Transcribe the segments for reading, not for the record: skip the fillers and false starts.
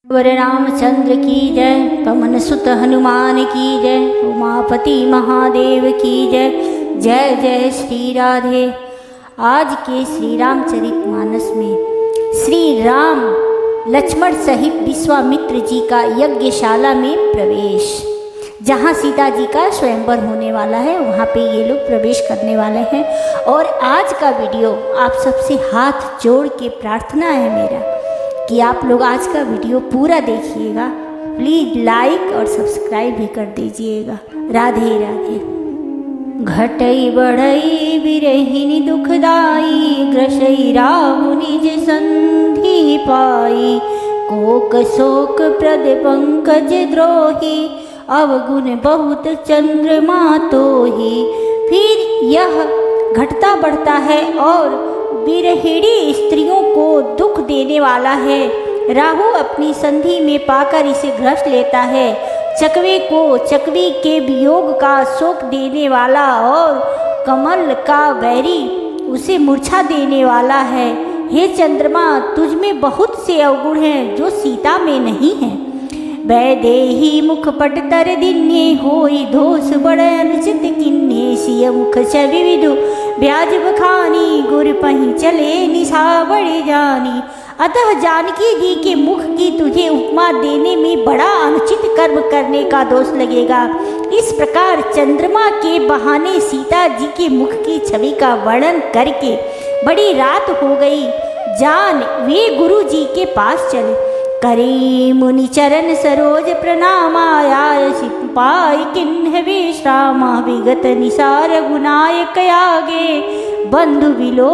वर रामचंद्र की जय, पवन सुत हनुमान की जय, उमापति महादेव की जय। जय जय श्री राधे। आज के श्री रामचरितमानस में श्री राम लक्ष्मण सहित विश्वामित्र जी का यज्ञशाला में प्रवेश, जहाँ सीता जी का स्वयंवर होने वाला है वहाँ पे ये लोग प्रवेश करने वाले हैं। और आज का वीडियो आप सबसे हाथ जोड़ के प्रार्थना है मेरा कि आप लोग आज का वीडियो पूरा देखिएगा। प्लीज़ लाइक और सब्सक्राइब भी कर दीजिएगा। राधे राधे। घटई बढ़ई बिरहिनी दुखदाई, ग्रसई राहु निज संधि पाई। कोक शोक प्रद पंकज द्रोही, अवगुण बहुत चंद्रमा तोही। फिर यह घटता बढ़ता है और बिरहिणी स्त्रियों को दुख देने वाला है। राहु अपनी संधि में पाकर इसे ग्रस लेता है। चकवे को चकवी के वियोग का शोक देने वाला और कमल का वैरी उसे मूर्छा देने वाला है। हे चंद्रमा, तुझ में बहुत से अवगुण हैं जो सीता में नहीं हैं। वैदेही मुख पट तर दिन्ने, होई दोष बड़ अनुचित किन्ने। सिय मुख छवि विदु ब्याज बखानी, गुर पही चले निशा बड़े जानी। अतः जानकी जी के मुख की तुझे उपमा देने में बड़ा अनुचित कर्म करने का दोष लगेगा। इस प्रकार चंद्रमा के बहाने सीता जी के मुख की छवि का वर्णन करके बड़ी रात हो गई। जान वे गुरु जी के पास चले। करे मुनि चरण सरोज प्रणाम, आया सिपाई किन्ह विश्रामा। विगत निसार गुनायक आगे, बंधु विलो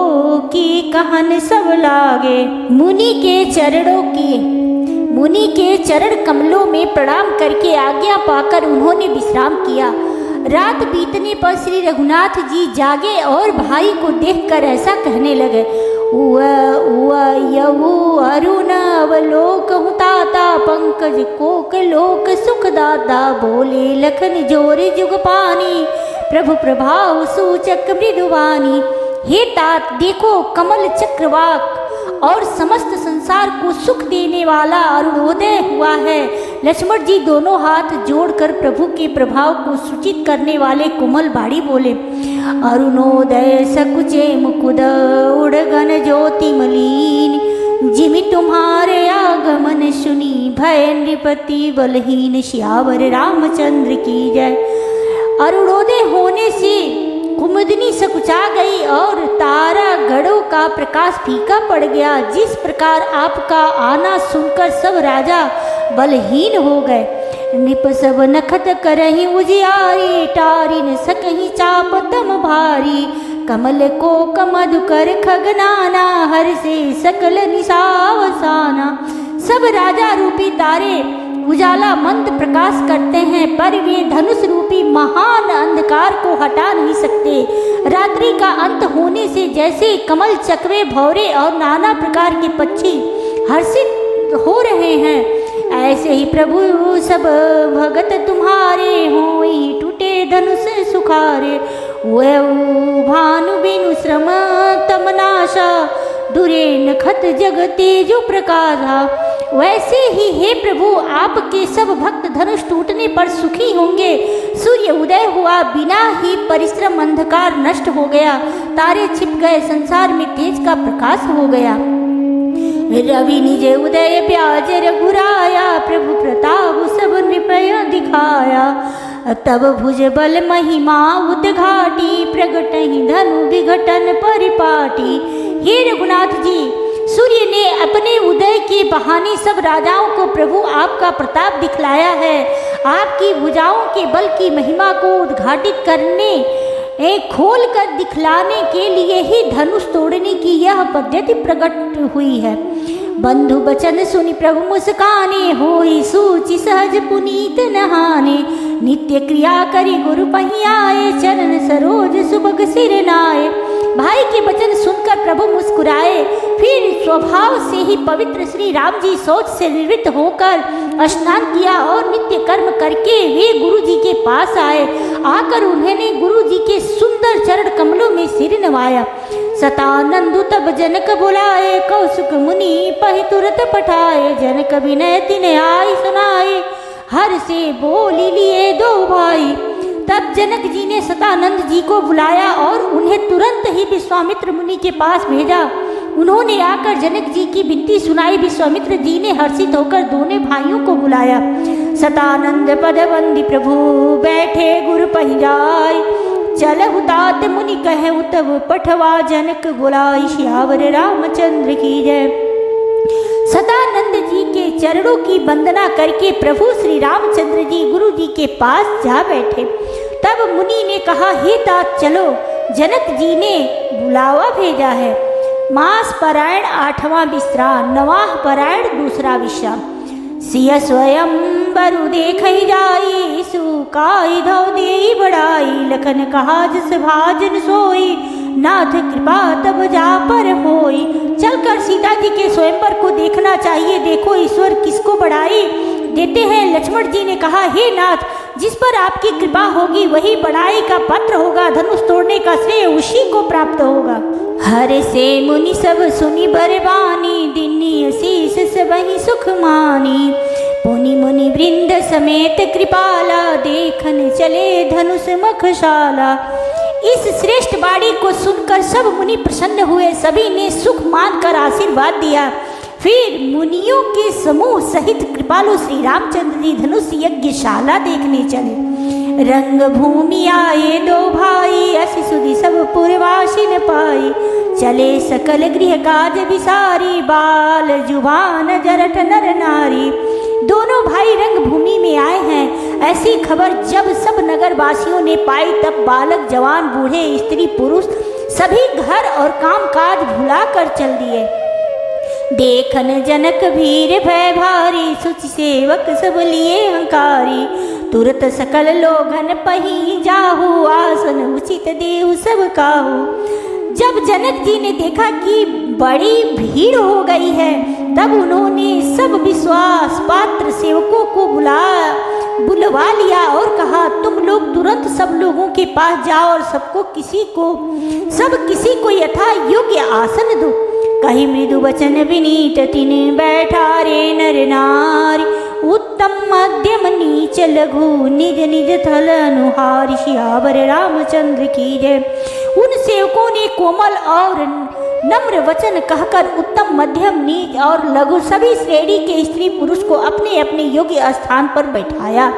की कहन सब लागे। मुनि के चरण कमलों में प्रणाम करके आज्ञा पाकर उन्होंने विश्राम किया। रात बीतने पर श्री रघुनाथ जी जागे और भाई को देखकर ऐसा कहने लगे। अरुण अवलोकहु ताता, पंकज कोक लोक सुखदाता। बोले लखन जोर जुग पानी, प्रभु प्रभाव सूचक मृदुवानी। हे तात, देखो कमल चक्रवाक और समस्त संसार को सुख देने वाला अरुणोदय हुआ है। लक्ष्मण जी दोनों हाथ जोड़कर प्रभु के प्रभाव को सूचित करने वाले कोमल बाड़ी बोले। अरुणोदय सकुचे मुकुद, उड़गन ज्योति मलिन। जिमि तुम्हारे आगमन सुनी, भय नृपति बलहीन। श्यावर रामचंद्र की जय। अरुणोदय होने से कुमुदनी सकुचा गई और तारा गढ़ों का प्रकाश फीका पड़ गया। जिस प्रकार आपका आना सुनकर सब राजा बलहीन हो गए। निप सब नखत करहि उजियारी, टारी न सकहि चाप तम भारी। कमल को कमधुकर खगनाना, हर से सकल निशावसाना। सब राजा रूपी तारे उजाला मंद प्रकाश करते हैं, पर वे धनुष रूपी महान अंधकार को हटा नहीं सकते। रात्रि का अंत होने से जैसे कमल चकवे भौरे और नाना प्रकार के पक्षी हर्षित हो रहे हैं, ऐसे ही प्रभु सब भगत तुम्हारे होई। टूटे धनुष सुखारे, वह भानु बिनु श्रम तमनाशा। दुरे नखत जग तेजु प्रकाशा। वैसे ही हे प्रभु, आपके सब भक्त धनुष टूटने पर सुखी होंगे। सूर्य उदय हुआ, बिना ही परिश्रम अंधकार नष्ट हो गया। तारे छिप गए, संसार में तेज का प्रकाश हो गया। रवि निज उदय प्याज रघुराया, प्रभु प्रताप सब नृपय दिखाया। तब भुज बल महिमा उद्घाटी, प्रगटहि धनु विघटन परिपाटी। हे रघुनाथ जी, सूर्य ने अपने उदय के बहाने सब राजाओं को प्रभु आपका प्रताप दिखलाया है। आपकी भुजाओं के बल की महिमा को उद्घाटित करने, खोल कर दिखलाने के लिए ही धनुष तोड़ने की यह पद्धति प्रकट हुई है। बंधु बचन सुनि प्रभु मुस्काने, होई सूचि सहज पुनीत नहाने। नित्य क्रिया करी गुरु पही आए, चरण सरोज सुभग सिर नाए। भाई के वचन सुनकर प्रभु मुस्कुराए। फिर स्वभाव से ही पवित्र श्री राम जी शौच से निवृत्त होकर स्नान किया और नित्य कर्म करके वे गुरु जी के पास आए। आकर उन्होंने गुरु जी के सुंदर चरण कमलों में सिर नवाया। सतानंदु तब जनक बुलाए, कौशिक मुनि पहि तुरत पठाए। जनक विनय तिन्ह आई सुनाए, हर से बोली लिए दो भाई। तब जनक जी ने सतानंद जी को बुलाया और उन्हें तुरंत ही विश्वामित्र मुनि के पास भेजा। उन्होंने आकर जनक जी की विनती सुनाई। विश्वामित्र जी ने हर्षित होकर दोनों भाइयों को बुलाया। सतानंद पदबंदी प्रभु बैठे गुरु पहि जाय, चलहु तात मुनि कहु तब पठवा। जनक बुलाई सियावर रामचंद्र की जय। सदानंद जी के चरणों की वंदना करके प्रभु श्री रामचंद्र जी गुरु जी के पास जा बैठे। तब मुनि ने कहा, हे तात चलो, जनक जी ने बुलावा भेजा है। मास परायण 8वां विश्राम, नवाह परायण 2रा विश्राम। सिय स्वयं बरु देख जाई, सुकाई धौ दे बढ़ाई। लखन कहा जस भाजन सोई, नाथ कृपा तब जा पर होई। चलकर सीता जी के स्वयंवर को देखना चाहिए, देखो ईश्वर किसको बढ़ाई देते हैं। लक्ष्मण जी ने कहा, हे नाथ, जिस पर आपकी कृपा होगी वही बढ़ाई का पात्र होगा, धनुष तोड़ने का श्रेय उसी को प्राप्त होगा। हर से मुनि सब सुनी बरबानी, दिनी असीस सबहि सुख मानी। पुनि मुनि वृंद समेत कृपाला, देखन चले धनुष मखशाला। इस श्रेष्ठ वाणी को सुनकर सब मुनि प्रसन्न हुए, सभी ने सुख मानकर आशीर्वाद दिया। फिर मुनियों के समूह सहित कृपालु श्री रामचंद्र जी धनुष यज्ञशाला देखने चले। रंग भूमि आए दो भाई, असी सुधि सब पुरवासी न पाई। चले सकल गृह काज विसारी, बाल जुबान जरठ नर नारी। दोनों भाई रंग भूमि में आए हैं, ऐसी खबर जब सब नगर वासियों ने पाई, तब बालक जवान बूढ़े स्त्री पुरुष सभी घर और काम काज भुला कर चल दिए। देखन जनक भीर भय भारी, सुचि सेवक सब लिए हंकारी। तुरत सकल लोगन पही जाहु, आसन उचित देहु सब काहू। जब जनक जी ने देखा कि बड़ी भीड़ हो गई है, तब उन्होंने सब विश्वास पात्र सेवकों को बुलवा लिया और कहा, तुम लोग तुरंत सब लोगों के पास जाओ और सब किसी को यथा योग्य आसन दो। कही मृदु वचन विनीत तिन बैठारे नर नारी। उत्तम मध्यम नीच लघु, निज निज थल अनुहारी। सियावर रामचंद्र की जय। उन सेवकों ने कोमल और नम्र वचन कहकर उत्तम मध्यम नीच और लघु सभी श्रेणी के स्त्री पुरुष को अपने अपने योग्य स्थान पर बैठाया।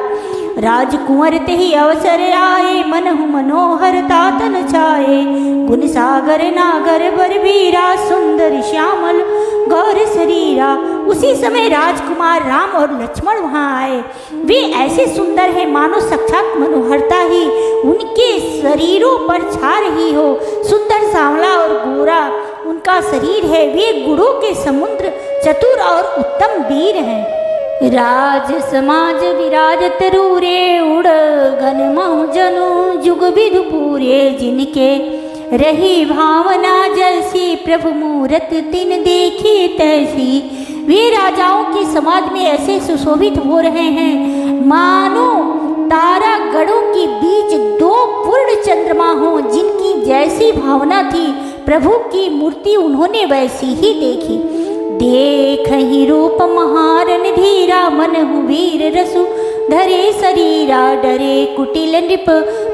राजकुंवर तेहि अवसर आए, मनहु मनोहर तातन छाए। गुण सागर नागर बरबीरा, सुंदर श्यामल गौर शरीरा। उसी समय राजकुमार राम और लक्ष्मण वहाँ आए। वे ऐसे सुंदर हैं मानो साक्षात मनोहरता ही उनके शरीरों पर छा रही हो। सुंदर सांवला और गोरा उनका शरीर है। वे गुणों के समुद्र, चतुर और उत्तम वीर हैं। राज समाज विराजत रूरे, उड़ गन महु जनु जुग विधु पूरे। जिनके रही भावना जैसी, प्रभु मूरत तिन देखी तैसी। वे राजाओं के समाज में ऐसे सुशोभित हो रहे हैं मानो तारा गणों के बीच 2 पूर्ण चंद्रमा हो। जिनकी जैसी भावना थी, प्रभु की मूर्ति उन्होंने वैसी ही देखी। देख ही रूप महारन धीरा, मनहु वीर रसु धरे शरीरा। डरे कुटिल नृप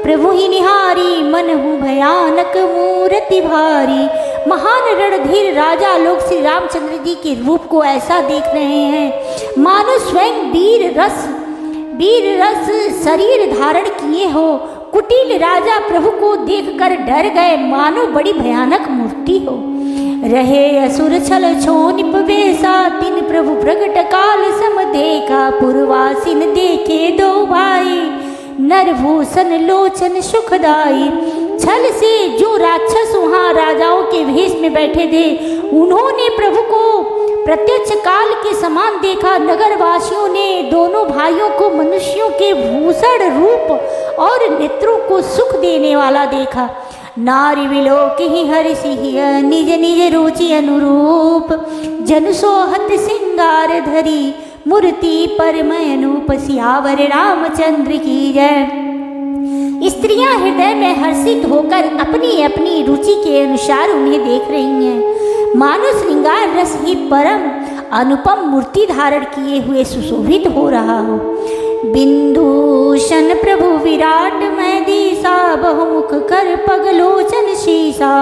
प्रभु ही निहारी, मनहु भयानक मूर्ति भारी। महान रणधीर राजा लोग श्री रामचंद्र जी के रूप को ऐसा देख रहे हैं मानो स्वयं वीर रस शरीर धारण किए हो। कुटिल राजा प्रभु को देखकर डर गए, मानो बड़ी भयानक मूर्ति हो। रहे असुर छल छोनिप वेसा, तिन प्रभु प्रगट काल सम देखा। पुरवासिन देखे दो भाई, नरभूषण लोचन सुखदाई। छल से जो राक्षस वहाँ राजाओं के भेष में बैठे थे, उन्होंने प्रभु को प्रत्यक्ष काल के समान देखा। नगरवासियों ने दोनों भाइयों को मनुष्यों के भूषण रूप और नेत्रों को सुख देने वाला देखा। नारी विलोक ही हर्षि निज निज रुचि अनुरूप। जन सोहत सिंगार धरी, मूर्ति परमय अनूप। सियावर रामचंद्र की जय। स्त्रियां हृदय में हर्षित होकर अपनी अपनी रुचि के अनुसार उन्हें देख रही हैं। मानो श्रृंगार रस ही परम अनुपम मूर्ति धारण किए हुए सुशोभित हो रहा हो। बिंदुशन प्रभु विराट में दीसा, बहुमुख कर पगलोचन शीसा,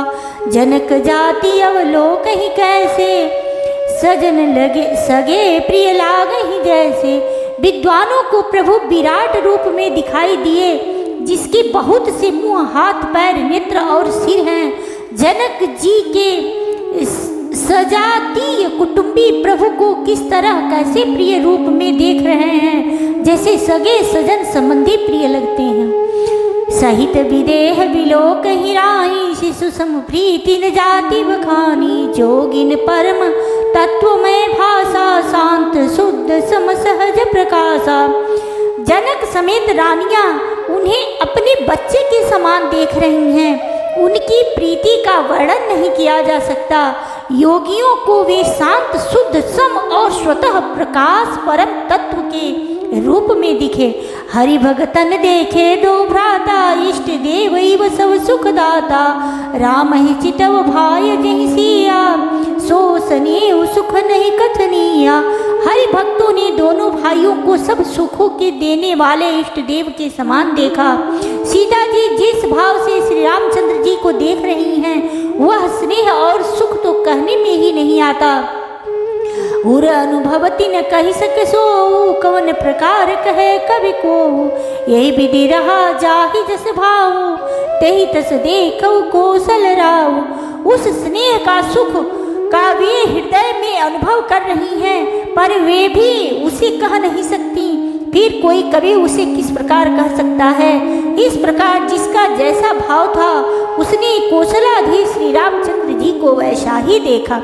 जनक जाति अवलोक ही कैसे, सजन लगे सगे प्रिय लागहि जैसे। विद्वानों को प्रभु विराट रूप में दिखाई दिए, जिसके बहुत से मुंह, हाथ, पैर, नेत्र और सिर हैं। जनक जी के सजातीय कुटुंबी प्रभु को किस तरह कैसे प्रिय रूप में देख रहे हैं, जैसे सगे सजन संबंधी प्रिय लगते हैं। सहित विदेह विलोक हिराई, शिशु सम प्रीति न जाति बखानी, जोगिन परम तत्व में भाषा, शांत शुद्ध सम सहज प्रकाशा। जनक समेत रानियां उन्हें अपने बच्चे के समान देख रही हैं। उनकी प्रीति का वर्णन नहीं किया जा सकता। योगियों को वे शांत शुद्ध सम और स्वतः प्रकाश परम तत्व के रूप में दिखे। हरि भगतन देखे दो भ्राता, इष्ट देव इव सब सुखदाता, राम ही चितव भाय जहि सिया, सो सनेह सुख नहीं कथनिया। हरि भक्तों ने दोनों भाइयों को सब सुखों के देने वाले इष्ट देव के समान देखा। सीता जी जिस भाव से श्री रामचंद्र जी को देख रही हैं, वह स्नेह और सुख तो कहने में ही नहीं आता। उर अनुभवती न कही सके सो, कवन प्रकार कहे कवि को, यही विधि रहा जाहि जस भाव, तेहि तस देखौ कौशल राव। उस स्नेह का सुख का वे हृदय में अनुभव कर रही हैं, पर वे भी उसे कह नहीं सकती। फिर कोई कवि उसे किस प्रकार कह सकता है। इस प्रकार जिसका जैसा भाव था, उसने कौशलाधीश श्री रामचंद्र जी को वैसा ही देखा।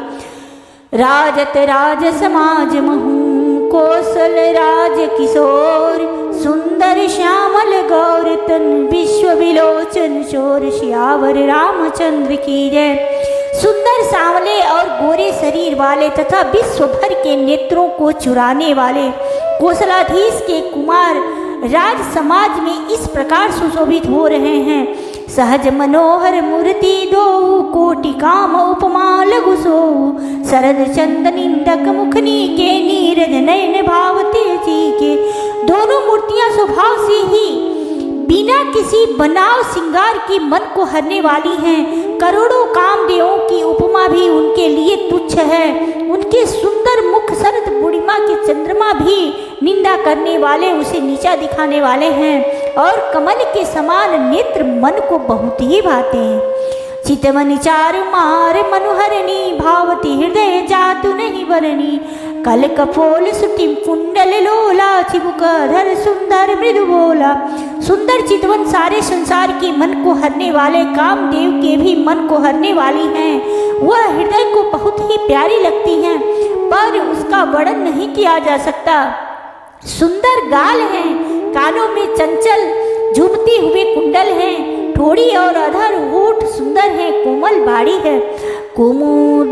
राजत राज समाज महू, कौशल राज किशोर, सुंदर श्यामल गौर तन, विश्व विलोचन शोर, सियावर रामचंद्र की जय। सुंदर सांवले और गोरे शरीर वाले तथा विश्व भर के नेत्रों को चुराने वाले कौशलाधीश के कुमार राज समाज में इस प्रकार सुशोभित हो रहे हैं। सहज मनोहर मूर्ति दो, कोटि काम उपमा लघु सो, शरद चंद निंदक मुखनी के, नीरज नयन भावते जी के। दोनों मूर्तियां स्वभाव से ही बिना किसी बनाव श्रृंगार के मन को हरने वाली हैं। करोड़ों कामदेवों की उपमा भी उनके लिए तुच्छ है। उनके सुंदर मुख शरद पूर्णिमा के चंद्रमा भी निंदा करने वाले, उसे नीचा दिखाने वाले हैं। और कमल के समान नेत्र मन को बहुत ही भाते हैं। चितवन चारु मार मनुहरणी, भावती हृदय जातु नहीं बरनी, कल कपोल सुटिम कुंडल लोला, चिबुकधर सुंदर मृदु बोला। सुंदर चितवन सारे संसार के मन को हरने वाले, कामदेव के भी मन को हरने वाली हैं। वह हृदय को बहुत ही प्यारी लगती हैं, पर उसका वर्णन नहीं किया जा सकता। सुंदर गाल हैं, कानों में चंचल झूमते हुए कुंडल हैं, ठोड़ी और अधर होठ सुंदर है, कोमल बाड़ी है। कुमुद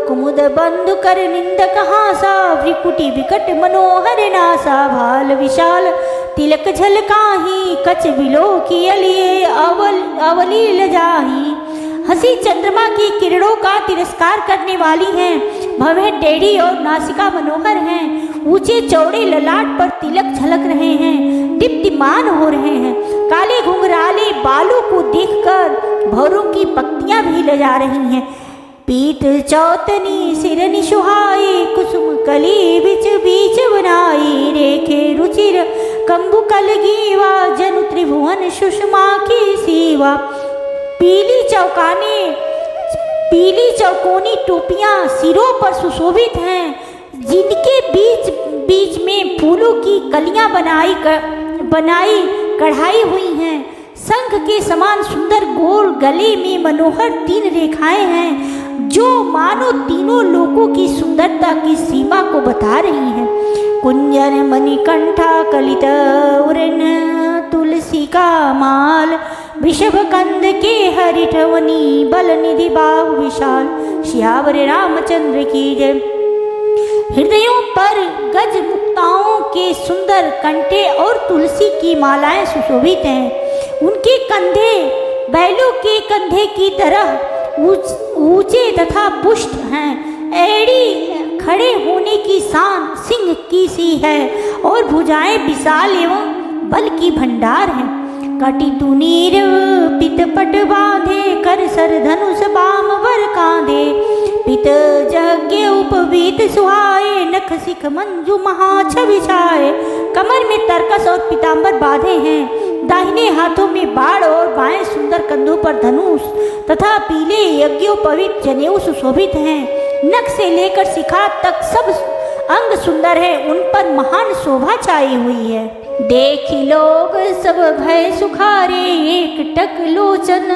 कुमुद बंधु कर निंदक हासा, विकुटी विकट मनोहर नासा, भाल विशाल तिलक झलकाही, कच बिलो की अलिए अवलील जाही। हंसी चंद्रमा की किरणों का तिरस्कार करने वाली हैं। भवें टेढ़ी और नासिका मनोहर हैं। ऊंचे चौड़े ललाट पर तिलक झलक रहे हैं, दीप्तिमान हो रहे हैं। काले घुंघराले बालों को देखकर भौरों की पक्तियां भी लजा रही हैं। पीत चौतनी सिरनि सुहाई, कुसुम कली बिच बीच बनाई, रेखे रुचिर कंबु कलगीवा, जनु त्रिभुवन सुषमा की सीवा। पीली चौकोनी टोपियां सिरों पर सुशोभित हैं, जिनके बीच बीच में फूलों की कलियां बनाई कढ़ाई हुई हैं। शंख के समान सुंदर गोल गले में मनोहर 3 रेखाएं हैं, जो मानो तीनों लोकों की सुंदरता की सीमा को बता रही हैं। कुंजन मणिकंठा कलित उरन, तुलसी का माल, वृषभ कंद के हरिठवनी, बल निधि बाहु विशाल, सियावर रामचंद्र की जय। हृदयों पर गज मुक्ताओं के सुंदर कंठे और तुलसी की मालाएं सुशोभित हैं। उनके कंधे बैलों के कंधे की तरह ऊंचे तथा पुष्ट हैं। एड़ी खड़े होने की शान सिंह की सी है और भुजाएं विशाल एवं बल की भंडार हैं। कटी तुनीर पितपट बांधे कर सर धनुष बाम वर कांधे। पित यज्ञ उपवीत सुहाए नख सिख मंजू महाछवि छाए। कमर में तरकस और पीताम्बर बांधे हैं। दाहिने हाथों में बाण और बाएं सुंदर कंधों पर धनुष तथा पीले यज्ञोपवीत जनेऊ सुशोभित हैं। नख से लेकर शिखा तक सब अंग सुंदर है, उन पर महान शोभा छाई हुई है। देखी लोग सब भय सुखारे एक टक लोचन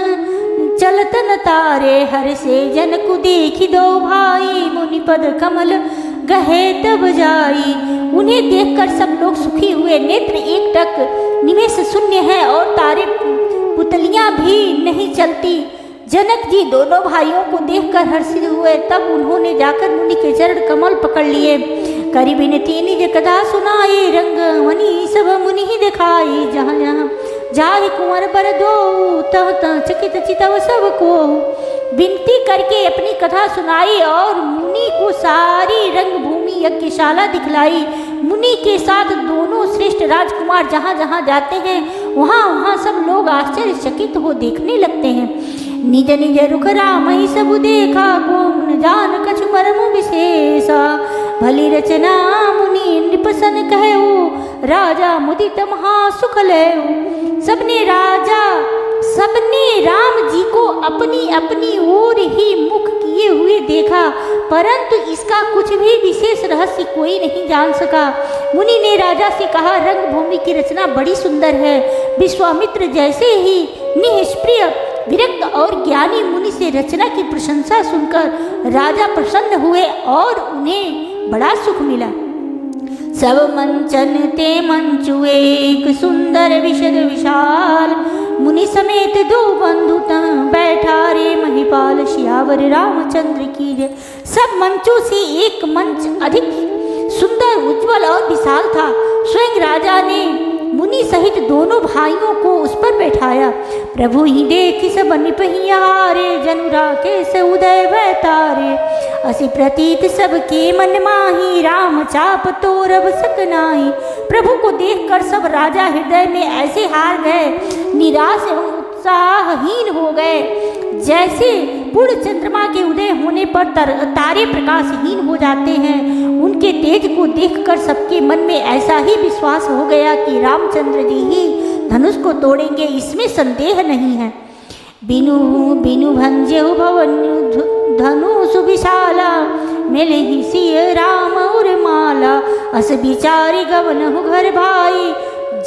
चलतन तारे। हर से जन को देखी दो भाई मुनि पद कमल गहे तब जाई। उन्हें देखकर सब लोग सुखी हुए। नेत्र एक टक निमेष शून्य है और तारे पुतलियां भी नहीं चलती। जनक जी दोनों भाइयों को देखकर हर्षित हुए। तब उन्होंने जाकर मुनि के चरण कमल पकड़ लिए। करी विनती निज कथा सुनाए रंग मनी सब मुनि ही दिखाई। जहाँ जहाँ जाहि कुंवर बर दो तह तह चकित चितव सबको। विनती करके अपनी कथा सुनाई और मुनि को सारी रंग भूमि यज्ञशाला दिखलाई। मुनि के साथ दोनों श्रेष्ठ राजकुमार जहाँ जहाँ जाते हैं वहाँ वहाँ सब लोग आश्चर्यचकित हो देखने लगते हैं। निज निज रुख राम ही सब देखा को न जान कछु मर्म विशेषा। भली रचना मुनि नृपसन कहऊ राजा मुदित महासुख लेऊ। सबने राम जी को अपनी अपनी ओर ही मुख किए हुए देखा, परंतु इसका कुछ भी विशेष रहस्य कोई नहीं जान सका। मुनि ने राजा से कहा, रंग भूमि की रचना बड़ी सुंदर है। विश्वामित्र जैसे ही निष्प्रिय विरक्त और ज्ञानी मुनि से रचना की प्रशंसा सुनकर राजा प्रसन्न हुए और उन्हें बड़ा सुख मिला। सब मंचन ते मंचु एक सुंदर विशद विशाल। मुनि समेत दो बंधु बैठा रे महिपाल। सियावर रामचंद्र की जय। सब मंचों से एक मंच अधिक सुंदर उज्जवल और विशाल था। स्वयं राजा ने मुनि सहित दोनों भाइयों को उस पर बैठाया। प्रभु ही देखि सब निपहियारे जनुरा के से उदय भय तारे। असि प्रतीत सबके मन माही राम चाप तोरब सकनाही। प्रभु को देखकर सब राजा हृदय में ऐसे हार गए, निराश एवं उत्साहहीन हो गए, जैसे पूर्ण चंद्रमा के उदय होने पर तारे प्रकाशहीन हो जाते हैं। उनके तेज को देखकर सबके मन में ऐसा ही विश्वास हो गया कि रामचंद्र जी ही धनुष को तोड़ेंगे, इसमें संदेह नहीं है। बिनु बिनु भंजहु भवन धनुष विशाला। मिले ही सिय राम उर माला। अस बिचारी गवनहु घर भाई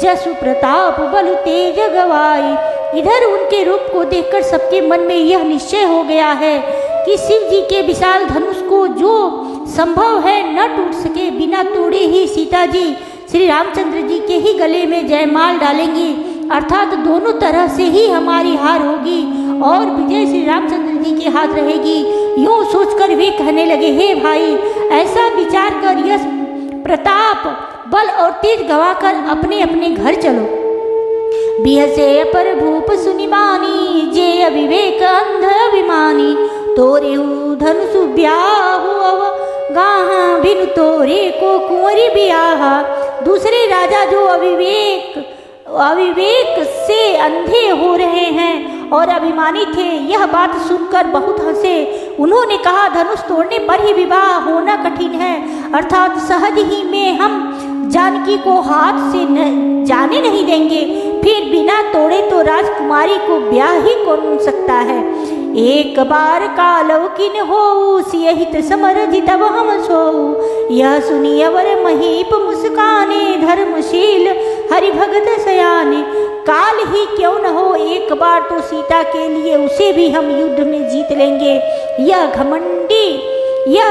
जसु प्रताप बलु तेज गवाई। इधर उनके रूप को देखकर सबके मन में यह निश्चय हो गया है कि शिव जी के विशाल धनुष को जो संभव है न टूट सके, बिना तोड़े ही सीता जी श्री रामचंद्र जी के ही गले में जयमाल डालेंगी, अर्थात दोनों तरह से ही हमारी हार होगी और विजय श्री रामचंद्र जी के हाथ रहेगी। यूँ सोचकर वे कहने लगे, हे भाई, ऐसा विचार कर यश प्रताप बल और तेज गवाकर अपने अपने घर चलो। बिहसे पर भूप सुनिमानी जे अविवेक अंध अभिमानी। तोरे धनुष ब्याहु गाहा बिनु तोरे को कुंवरी ब्याहा। दूसरे राजा जो अविवेक से अंधे हो रहे हैं और अभिमानी थे, यह बात सुनकर बहुत हंसे। उन्होंने कहा, धनुष तोड़ने पर ही विवाह होना कठिन है, अर्थात सहज ही में हम जानकी को हाथ से जाने नहीं देंगे, फिर बिना तोड़े तो राजकुमारी को ब्याह ही कौन सकता है। एक बार कालव किन हो सियहित समर जितव हम सोऊ। यह सुनी अवर महीप मुस्काने धर्मशील हरि भगत सयाने। काल ही क्यों न हो, एक बार तो सीता के लिए उसे भी हम युद्ध में जीत लेंगे। यह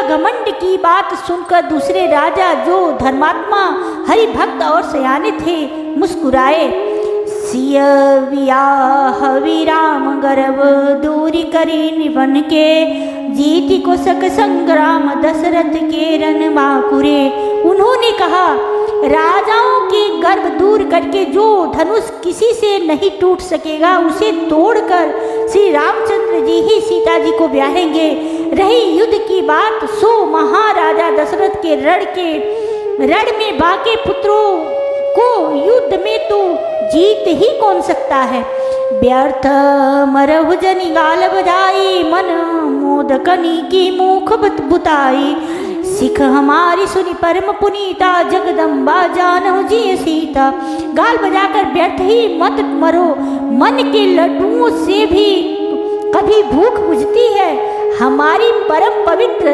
घमंड की बात सुनकर दूसरे राजा जो धर्मात्मा हरि भक्त और सयाने थे मुस्कुराए। सिय वियाह विराम गर्व दूरी करी निवन के। जीति को सक संग्राम दशरथ के रन बाकुरे। उन्होंने कहा, राजाओं के गर्व दूर करके करके जो धनुष किसी से नहीं टूट सकेगा, उसे तोड़कर श्री रामचंद्र जी ही सीता जी को ब्याहेंगे। रही युद्ध की बात, सो महाराजा दशरथ के रण में बाके पुत्रों को युद्ध में तो जीत ही कौन सकता है। व्यर्थ मरहु जनि गाल बजाई, मन मोदकनी की मुख बुताई। सिख हमारी सुनी परम पुनीता, जगदम्बा जानहु जी सीता। गाल बजाकर व्यर्थ ही मत मरो, मन के लड्डुओं से भी कभी भूख बुझती है। हमारी परम पवित्र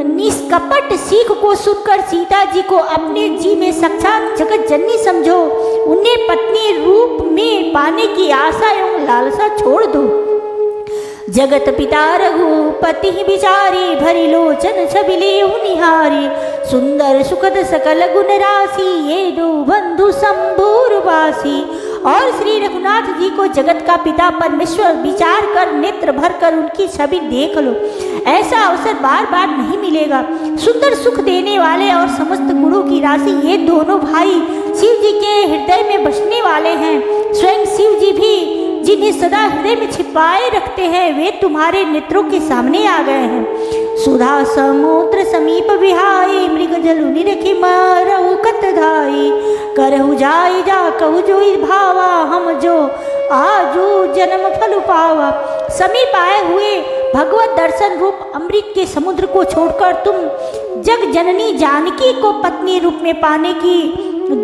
निष्कपट सीख को सुनकर सीता जी को अपने जी में साक्षात जगत जननी समझो। उन्हें पत्नी रूप में पाने की आशा एवं लालसा छोड़ दो। जगत पिता रघुपति बिचारी, भरी लोचन छबिले निहारी। सुंदर सुखद सकल गुण राशि, ये दो बंधु संबूर वासी। और श्री रघुनाथ जी को जगत का पिता परमेश्वर विचार कर नेत्र भर कर उनकी छवि देख लो। ऐसा अवसर बार बार नहीं मिलेगा। सुंदर सुख देने वाले और समस्त गुणों की राशि ये दोनों भाई शिव जी के हृदय में बसने वाले हैं। स्वयं शिव जी भी जिन्हें सदा हृदय में छिपाए रखते हैं, वे तुम्हारे नेत्रों के सामने आ गए हैं। सुधा समुद्र समीप विहाई, मृग जलु निरखि मरहु कत धाई। करहु जाई जा कहु जोई भावा, हम जो आजू जन्म फल पावा। समीप आए हुए भगवत दर्शन रूप अमृत के समुद्र को छोड़कर तुम जग जननी जानकी को पत्नी रूप में पाने की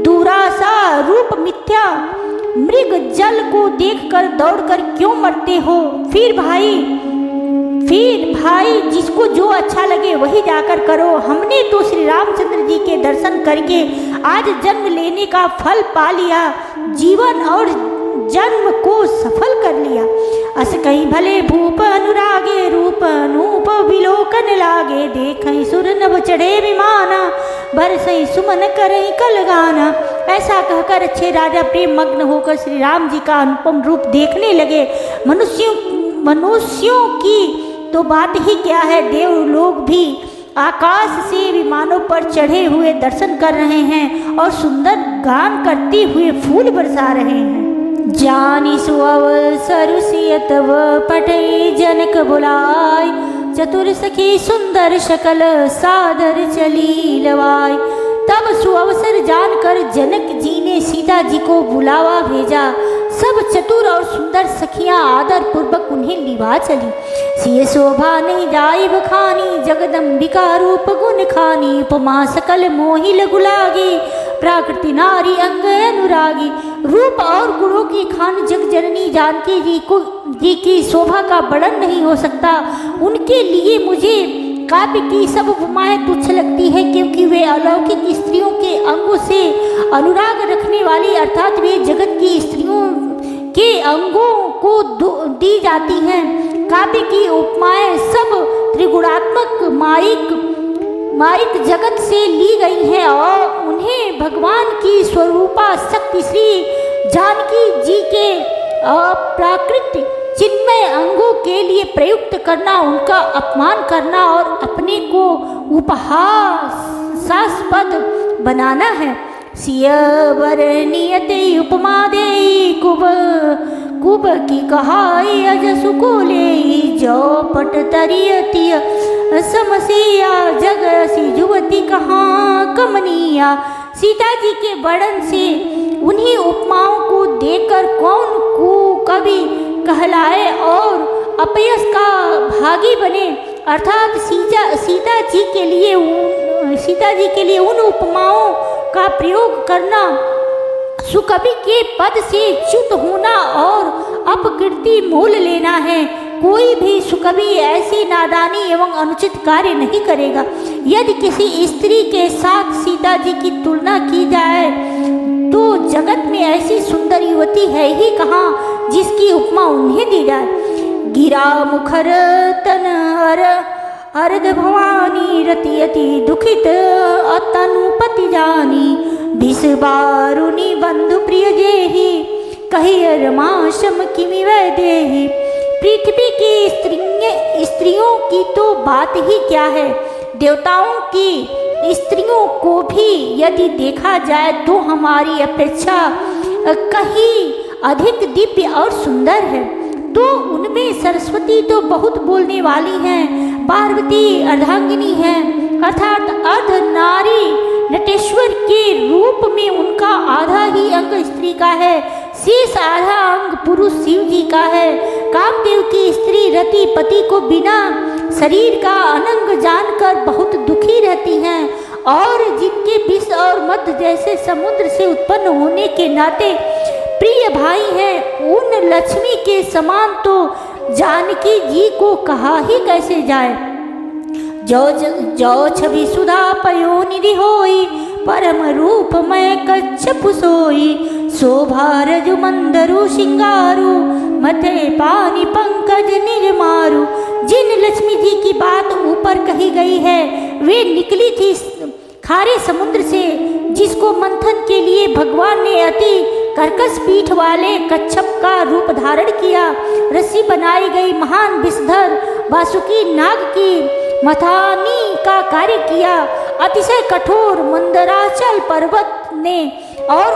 दुरासा रूप मिथ्या मृग जल को देखकर दौड़कर क्यों मरते हो। फिर भाई जिसको जो अच्छा लगे वही जाकर करो। हमने तो श्री रामचंद्र जी के दर्शन करके आज जन्म लेने का फल पा लिया, जीवन और जन्म को सफल कर लिया। अस कहीं भले भूप अनुरागे, रूप अनूप विलोकन लागे। देखई सुर नभ चढ़े विमाना, बरसई सुमन करई कल गाना। ऐसा कहकर अच्छे राजा प्रेम मग्न होकर श्री राम जी का अनुपम रूप देखने लगे। मनुष्यों की तो बात ही क्या है, देव लोग भी आकाश से विमानों पर चढ़े हुए दर्शन कर रहे हैं और सुंदर गान करते हुए फूल बरसा रहे हैं। जानी सुअवसरु सियत व पठई जनक बुलाय, चतुर सखी सुंदर शकल सादर चली लवाय। तब सुअवसर जानकर जनक जी ने सीता जी को बुलावा भेजा। सब चतुर और सुंदर सखियां आदर पूर्वक उन्हें लिवा चली। सिय शोभा नहीं जाई बखानी, जगदम्बिका रूप गुण खानी। उपमा सकल मोहि लघु लागी, प्राकृति नारी अंग अनुरागी। रूप और गुणों की खान जग जननी जानकी जी की शोभा का वर्णन नहीं हो सकता। उनके लिए मुझे काव्य की सब उपमाएं तुच्छ लगती है, क्योंकि वे अलौकिक स्त्रियों के अंगों से अनुराग रखने वाली, अर्थात वे जगत की स्त्रियों के अंगों को दी जाती हैं। काव्य की उपमाएं सब त्रिगुणात्मक माइक जगत से ली गई हैं और उन्हें भगवान की स्वरूपा शक्ति श्री जानकी जी के प्राकृतिक चिन्मय अंगों के लिए प्रयुक्त करना, उनका अपमान करना और अपने को उपहासास्पद बनाना है। सिय वर्णियते उपमा देई, कुब की कहाई अजसु को लेई। जो पट तरियति समसिया, जगसी जुवती कहाँ कमनिया। सीता जी के वर्णन से उन्हीं उपमाओं को देखकर कौन को कवि कहलाए और अपयश का भागी बने, अर्थात सीता जी के लिए उन उपमाओं का प्रयोग करना सुकवि के पद से च्युत होना और अपकीर्ति मोल लेना है। कोई भी सुकवि ऐसी नादानी एवं अनुचित कार्य नहीं करेगा। यदि किसी स्त्री के साथ सीता जी की तुलना की जाए तो जगत में ऐसी सुंदर युवती है ही कहाँ जिसकी उपमा उन्हें दी जाए। गिरा मुखर तन अर्ध भवानी, रतियति दुखित अतनुपति जानी। विष बारुनी बंधु प्रिय जेहि, कहिय रमाशम किमि वै देहि। पृथ्वी की स्त्रियों की तो बात ही क्या है, देवताओं की स्त्रियों को भी यदि देखा जाए तो हमारी अपेक्षा कहीं अधिक दिव्य और सुंदर है। तो उनमें सरस्वती तो बहुत बोलने वाली हैं, पार्वती अर्धांगिनी है, अर्थात अर्ध नारी नटेश्वर के रूप में उनका आधा ही अंग स्त्री का है, शेष आधा अंग पुरुष शिव जी का है। कामदेव की स्त्री रति पति को बिना शरीर का अनंग जानकर बहुत दुखी रहती हैं, और जिनके विष और मद जैसे समुद्र से उत्पन्न होने के नाते प्रिय भाई हैं, उन लक्ष्मी के समान तो जानकी जी को कहा ही कैसे जाए। जो छवि सुधा पयो निधि होई, परम रूप मैं कच्छप सोई। शोभा रजु मंदरु सिंगारू, मथे पानी पंकज निज मारू। जिन लक्ष्मी जी की बात ऊपर कही गई है, वे निकली थी खारे समुद्र से, जिसको मंथन के लिए भगवान ने अति कर्कश पीठ वाले कच्छप का रूप धारण किया। रस्सी बनाई गई महान विषधर वासुकी नाग की मथानी का कार्य किया। अतिशय कठोर मंदराचल पर्वत ने और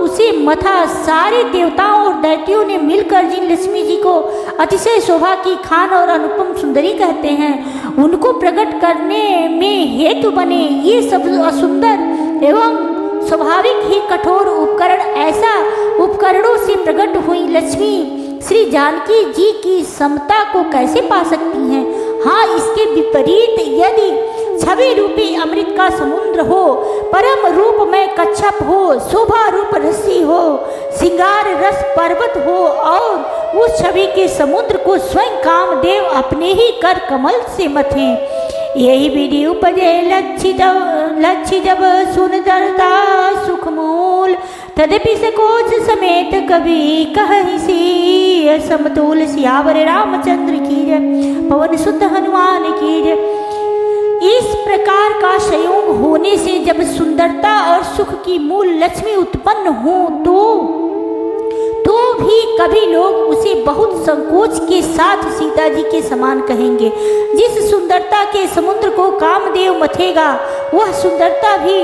उसे मथा सारे देवताओं और दैत्यों ने मिलकर जिन लक्ष्मी जी को अतिशय शोभा की खान और अनुपम सुंदरी कहते हैं, उनको प्रकट करने में हेतु बने ये सब असुंदर एवं स्वाभाविक ही कठोर उपकरण, ऐसा उपकरणों से प्रकट हुई लक्ष्मी श्री जानकी जी की समता को कैसे पा सकती हैं। हाँ, इसके विपरीत यदि छवि रूपी अमृत का समुद्र हो, परम रूप में कच्छप हो, शोभा रूप रस्सी हो, सिंगार रस पर्वत हो, और उस छवि के समुद्र को स्वयं कामदेव अपने ही कर कमल से मथें। यही विधि उपजे लक्ष्य जब सुंदरता सुख मूल, तदपि सकोच समेत कवि कहि समतोल। सियावर रामचंद्र की जय, पवन सुत हनुमान की जय। इस प्रकार का संयोग होने से जब सुंदरता और सुख की मूल लक्ष्मी उत्पन्न हो तो भी कभी लोग उसे बहुत संकोच के साथ सीता जी के समान कहेंगे। जिस सुंदरता के समुद्र को कामदेव मथेगा, वह सुंदरता भी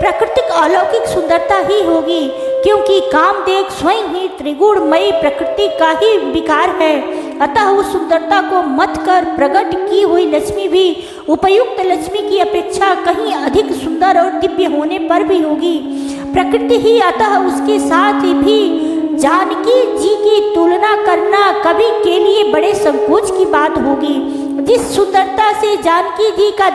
प्राकृतिक अलौकिक सुंदरता ही होगी, क्योंकि कामदेव स्वयं ही त्रिगुणमयी प्रकृति का ही विकार है। अतः उस सुंदरता को मथ कर प्रकट की हुई लक्ष्मी भी उपयुक्त लक्ष्मी की अपेक्षा कहीं अधिक सुंदर और दिव्य होने पर भी होगी। प्रकृति ही अतः उसके साथ ही भी जानकी जी की तुलना करना कवि के लिए बड़े संकोच की बात होगी। जिस सुंदरता से जानकी जी का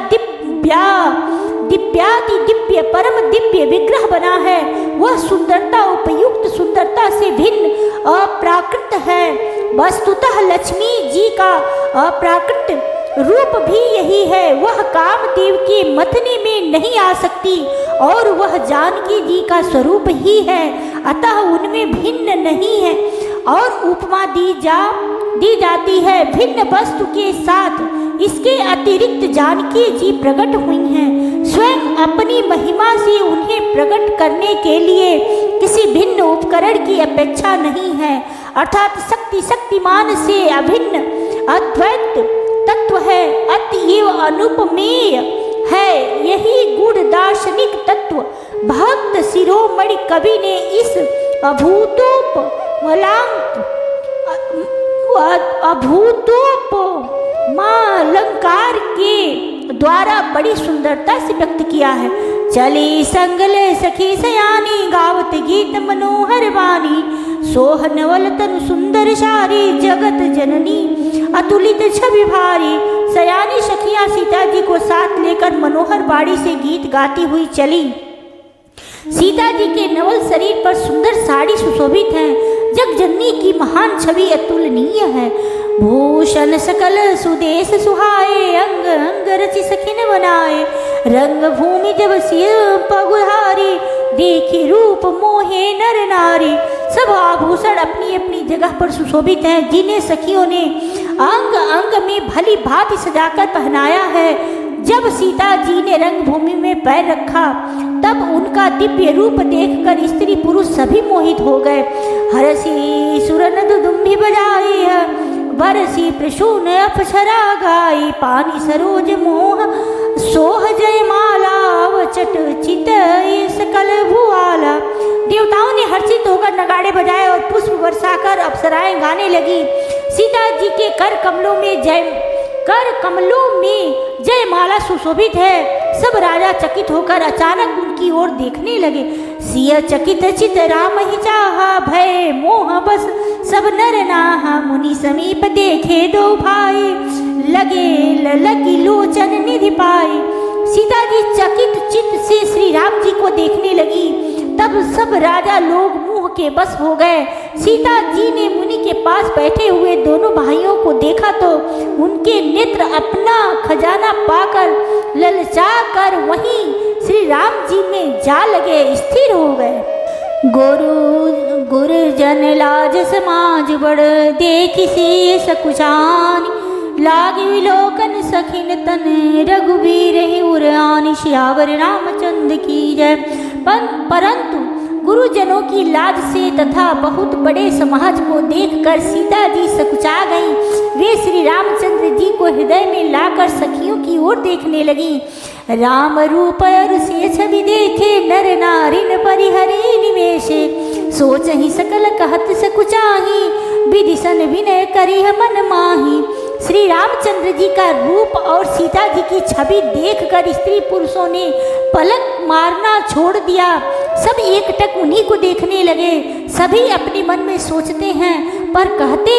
दिव्याति दिव्य परम दिव्य विग्रह बना है, वह सुंदरता उपयुक्त सुंदरता से भिन्न अप्राकृत है। वस्तुतः लक्ष्मी जी का अप्राकृत रूप भी यही है। वह कामदेव के मथने में नहीं आ सकती और वह जानकी जी का स्वरूप ही है, अतः उनमें भिन्न नहीं है। और उपमा दी जाती है भिन्न वस्तु के साथ। इसके अतिरिक्त जानकी जी प्रकट हुई हैं। स्वयं अपनी महिमा से उन्हें प्रकट करने के लिए किसी भिन्न उपकरण की अपेक्षा नहीं है, अर्थात शक्तिमान से अभिन्न अद्वैत तत्व है, अतएव अनुपमेय है। यही गुण दार्शनिक तत्व भक्त शिरोमणि कवि ने इस अभूतोपमालंकार के द्वारा बड़ी सुंदरता से व्यक्त किया है। चली संगले सखी सयानी, गावत गीत मनोहर वाणी। सोहनवल तनु सुंदर शारी, जगत जननी अतुलित छवि भारी। सयानी सखियां सीता जी को साथ लेकर मनोहर बाड़ी से गीत गाती हुई चली। सीता जी के नवल शरीर पर सुंदर साड़ी सुशोभित है। जगजननी की महान छवि अतुलनीय है। भूषण सकल सुदेश सुहाए, अंग अंग रचि सखिन बनाए। रंग भूमि जब सिय पगुधारी, देखी रूप मोहे नर नारी। सब आभूषण अपनी अपनी जगह पर सुशोभित हैं, जिन्हें सखियों ने अंग अंग में भली भांति सजाकर पहनाया है। जब सीता जी ने रंगभूमि में पैर रखा, तब उनका दिव्य रूप देखकर स्त्री पुरुष सभी मोहित हो गए। हरसी सुरन दुदुम्भी बजाई, बरसी प्रसून अप्सरा गाई। पानी सरोज मोह सोह जय माला, वचट चित सकल भुआला। देवताओं ने हर्षित होकर नगाड़े बजाए और पुष्प बरसाकर अप्सराएं गाने लगी। सीता जी के कर कमलों में जयमाला सुशोभित है। सब राजा चकित होकर अचानक उनकी ओर देखने लगे। सिय चकित चित राम ही चाहा, भय मोह बस सब नर नाहा। मुनि समीप देखे दो भाई, लगे ललकी लोचन निधि पाई। सीता जी चकित चित्त से श्री राम जी को देखने लगी। तब सब राजा लोग मुंह के बस हो गए। सीता जी ने मुनि के पास बैठे हुए दोनों भाइयों को देखा तो उनके नेत्र अपना खजाना पाकर ललचा कर वहीं श्री राम जी में जा लगे, स्थिर हो गए। गुरुजन लाज समाज बड़, देखि से सकुचानी। लाग विलोकन सखिन तन, रघुबीर ही उरानी। सियावर रामचंद्र की जय। परंतु गुरुजनों की लाज से तथा बहुत बड़े समाज को देखकर सीता जी सकुचा गईं। वे श्री रामचंद्र जी को हृदय में लाकर सखियों की ओर देखने लगी। राम रूप अर से छवि देखे, नर नारिन परिहरे निवेशे। सोच ही सकल कहत सकुचाही, विदिशन विनय करी मन माही। श्री रामचंद्र जी का रूप और सीता जी की छवि देखकर स्त्री पुरुषों ने पलक मारना छोड़ दिया। सब एकटक उन्हीं को देखने लगे। सभी अपने मन में सोचते हैं पर कहते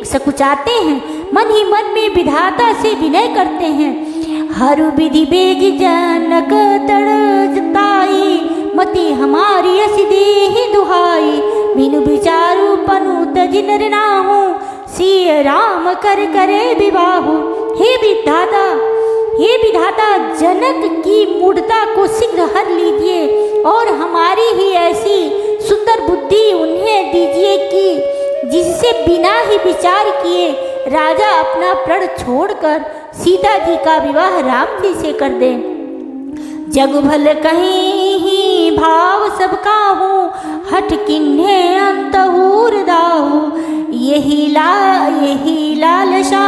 सकुचाते हैं, मन ही मन में विधाता से विनय करते हैं। हरु विधि बेग जनक तड़जताई, मति हमारी असी देहि दुहाई। बिनु विचारु पनु तजि नर नाहु, सिय राम कर करे विवाहु। हे विधाता जनक की मूढ़ता को शीघ्र हर लीजिए और हमारी ही ऐसी सुंदर बुद्धि उन्हें दीजिए कि जिससे बिना ही विचार किए राजा अपना प्रण छोड़कर सीता जी का विवाह राम जी से कर दे। जग भल कहीं ही भाव सबका हूँ, हठ किन्हे अंतहूर दाहू। यही लालसा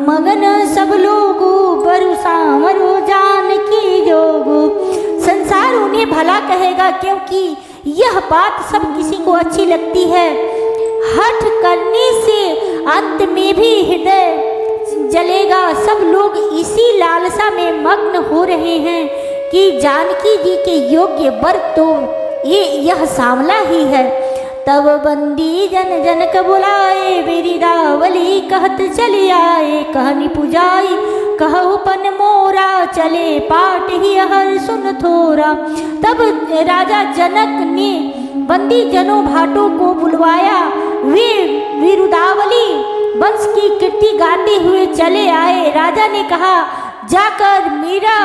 मगन सब लोगो, बरु सामरो जान की जोगो। संसार उन्हें भला कहेगा क्योंकि यह बात सब किसी को अच्छी लगती है। हठ करने से अंत में भी हृदय जलेगा। सब लोग इसी लालसा में मग्न हो रहे हैं कि जानकी जी के योग्य वर तो यह सांवला ही है। तब बंदी जन जनक बुलाए, बिरिदावली कहत चले आए। कहनी पुजाई कहु पन मोरा, चले पाठ ही हर सुन थोरा। तब राजा जनक ने बंदी जनों भाटों को बुलवाया। वे विरुदावली वंश की कीर्ति गाते हुए चले आए। राजा ने कहा, जाकर मेरा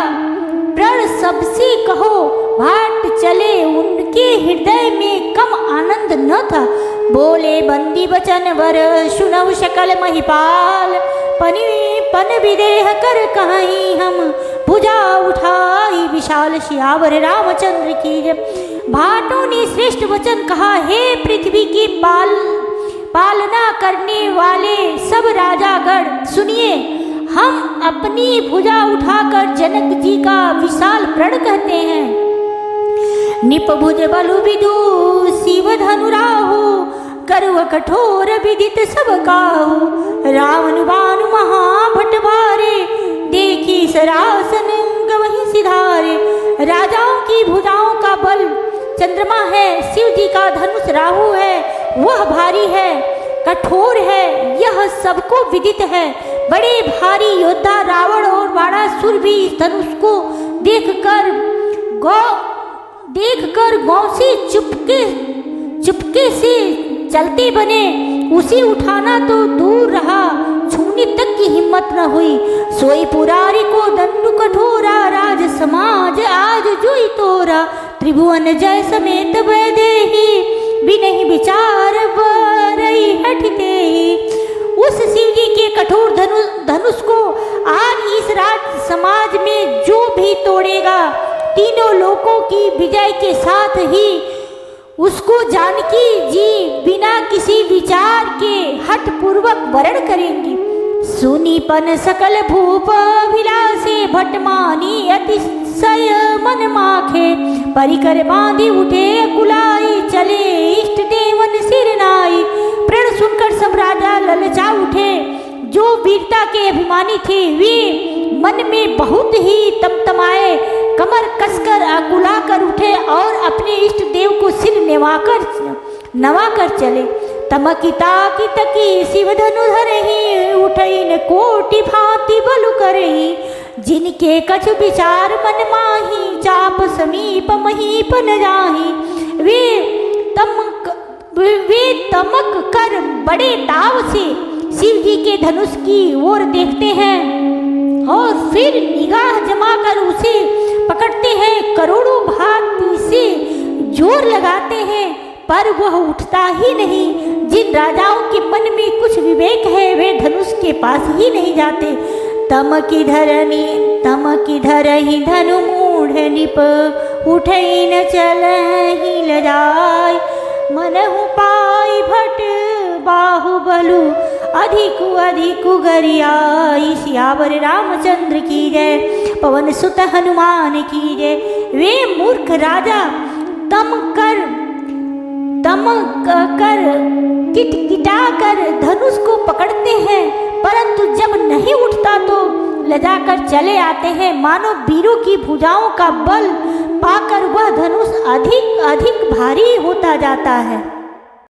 प्रण सबसे कहो भाट चले। उनके हृदय में कम आनंद न था। बोले बंदी बचन वर, सुनव सकल महिपाल। पन विदेह कर कहीं हम, भुजा उठाई विशाल। सियावर रामचंद्र की जय। भाटों ने श्रेष्ठ वचन कहा, हे पृथ्वी की पालना करने वाले सब राजागण सुनिए। हम अपनी भुजा उठाकर जनक जी का विशाल प्रण कहते हैं। निपभुज बलु विदु शिव धनुराहु, करुव कठोर विदित सब काहू। रावण बानु महाभट भारे, देखी सरासन गवहि सिधारे। राजाओं की भुजाओं का बल चंद्रमा है, शिव जी का धनुष राहु है, वह भारी है, कठोर है, यह सबको विदित है। बड़े भारी योद्धा रावण और बाणासुर भी इस धनुष को देखकर गांव से चुपके से चलते बने। उसे उठाना तो दूर रहा, छूने तक की हिम्मत न हुई। सोई पुरारी को दंडु कठोरा, राज समाज आज जोई तोरा। त्रिभुवन जय समेत वैदेही, बिनहि विचार बरई हटते ही। उस शिव जी के कठोर धनुष को आज इस राज समाज में जो भी तोड़ेगा, तीनों लोकों की विजय के साथ ही उसको जानकी जी बिना किसी विचार के हठ पूर्वक वरण करेंगी। सुनीपन सकल भूप अभिलाषे, भटमानी अतिशय मन माखे। परिकर बांधी उठे कुलाई, चले इष्ट दे प्राणी थे वे मन में बहुत ही तमतमाए, कमर कसकर अकुलाकर उठे और अपने इष्ट देव को सिर नवाकर चले। तमकिता की तकी शिव धनु धरहि, उठई कोटि भांति बलु करही। जिनके कछु विचार मन माही, चाप समीप महीप न जाही। वे तमक कर बड़े ताव से शिव जी के धनुष की ओर देखते हैं और फिर निगाह जमाकर उसे पकड़ते हैं। करोड़ों भांति से जोर लगाते हैं पर वह उठता ही नहीं। जिन राजाओं के मन में कुछ विवेक है वे धनुष के पास ही नहीं जाते। तमकी धरहि धनु मूढ़ निप, उठई न चलहि लजाय। मनहु पाई भट बाहुबलु, अधिकु गरियाई। सियावर रामचंद्र की जय, पवन सुत हनुमान की जय। वे मूर्ख राजा तम कर किटकिटा कर धनुष को पकड़ते हैं, परंतु जब नहीं उठता तो लजाकर चले आते हैं। मानो वीरों की भुजाओं का बल पाकर वह धनुष अधिक भारी होता जाता है।